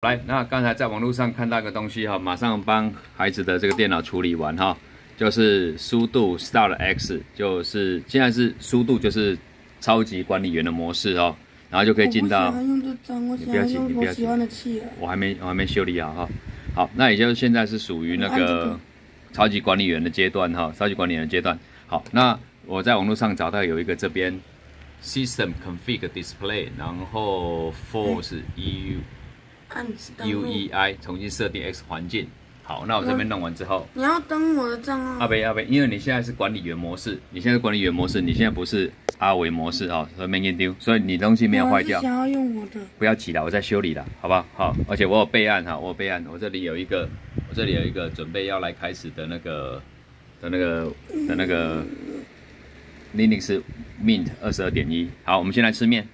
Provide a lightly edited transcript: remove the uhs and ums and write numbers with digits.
来，那刚才在网络上看到一个东西哈，马上帮孩子的这个电脑处理完哈，就是速度 Start X， 就是现在是速度就是超级管理员的模式哦，然后就可以进到。你不要急，你不要急，我还没修理好哈。好，那也就是现在是属于那个超级管理员的阶段哈，超级管理员的阶段。好，那我在网络上找到有一个这边 System Config Display， 然后 Force UEI 重新设定 X 环境。好，那我这边弄完之后，你要登我的账号。阿北，因为你现在是管理员模式，你现在是管理员模式，你现在不是阿伟模式哦，所以没给你丢，所以你东西没有坏掉。我想要用我的。不要急了，我在修理了，好不好？好，而且我有备案哈，我有备案，我这里有一个准备要来开始的那个 Linux Mint 22.1。好，我们先来吃面。